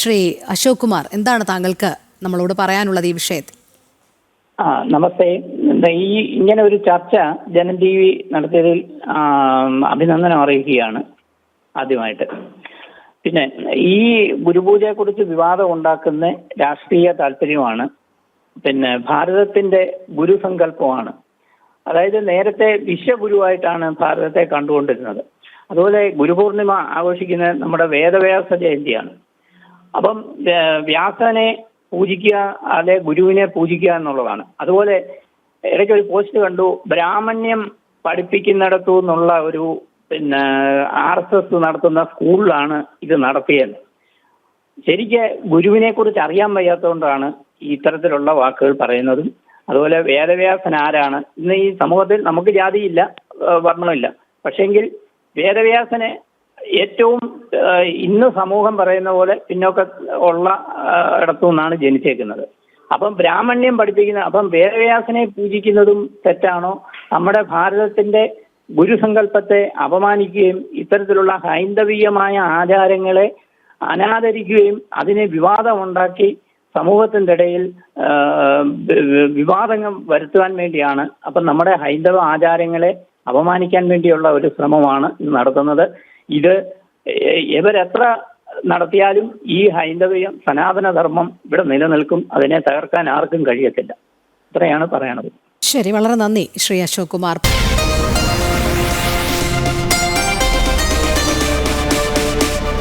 ശ്രീ അശോക് കുമാർ, എന്താണ് താങ്കൾക്ക് നമ്മളോട് പറയാനുള്ളത് ഈ വിഷയത്തിൽ? നമസ്തേ. ഇങ്ങനെ ഒരു ചർച്ച ജനം ടി വി നടത്തിയതിൽ അഭിനന്ദനം അറിയിക്കുകയാണ് ആദ്യമായിട്ട്. പിന്നെ ഈ ഗുരുപൂജയെക്കുറിച്ച് വിവാദം ഉണ്ടാക്കുന്ന രാഷ്ട്രീയ താല്പര്യമാണ്. പിന്നെ ഭാരതത്തിന്റെ ഗുരുസങ്കല്പമാണ്. അതായത് നേരത്തെ വിശ്വഗുരുവായിട്ടാണ് ഭാരതത്തെ കണ്ടുകൊണ്ടിരുന്നത്. അതുപോലെ ഗുരുപൂർണിമ ആഘോഷിക്കുന്നത് നമ്മുടെ വേദവ്യാസ ജയന്തിയാണ്. അപ്പം വ്യാസനെ പൂജിക്കുക, അല്ലെ ഗുരുവിനെ പൂജിക്കുക എന്നുള്ളതാണ്. അതുപോലെ ഇടയ്ക്ക് ഒരു പോസ്റ്റ് കണ്ടു, ബ്രാഹ്മണ്യം പഠിപ്പിക്കുന്നിടത്തു നിന്നുള്ള ഒരു RSS നടത്തുന്ന സ്കൂളിലാണ് ഇത് നടത്തിയത്. ശരിക്ക് ഗുരുവിനെ കുറിച്ച് അറിയാൻ വയ്യാത്തതുകൊണ്ടാണ് ഇത്തരത്തിലുള്ള വാക്കുകൾ പറയുന്നതും. അതുപോലെ വേദവ്യാസൻ ആരാണ്? ഇന്ന് ഈ സമൂഹത്തിൽ നമുക്ക് ജാതിയില്ല, വർണ്ണമില്ല. പക്ഷെങ്കിൽ വേദവ്യാസനെ ഏറ്റവും ഇന്ന് സമൂഹം പറയുന്ന പോലെ പിന്നോക്ക ഉള്ള ഇടത്തു നിന്നാണ് ജനിച്ചേക്കുന്നത്. അപ്പം ബ്രാഹ്മണ്യം അപ്പം വേദവ്യാസനെ പൂജിക്കുന്നതും തെറ്റാണോ? നമ്മുടെ ഭാരതത്തിന്റെ ഗുരുസങ്കല്പത്തെ അപമാനിക്കുകയും ഇത്തരത്തിലുള്ള ഹൈന്ദവീയമായ ആചാരങ്ങളെ അനാദരിക്കുകയും അതിനെ വിവാദമുണ്ടാക്കി സമൂഹത്തിന്റെ ഇടയിൽ വിവാദങ്ങൾ വരുത്തുവാൻ വേണ്ടിയാണ്. അപ്പം നമ്മുടെ ഹൈന്ദവ ആചാരങ്ങളെ അപമാനിക്കാൻ വേണ്ടിയുള്ള ഒരു ശ്രമമാണ് നടത്തുന്നത്. ഇത് ഇവരെത്ര നടത്തിയാലും ഈ ഹൈന്ദവീയം സനാതനധർമ്മം ഇവിടെ നിലനിൽക്കും. അതിനെ തകർക്കാൻ ആർക്കും കഴിയത്തില്ല. ഇത്രയാണ് പറയാനുള്ളത്. ശരി, വളരെ നന്ദി ശ്രീ അശോക് കുമാർ.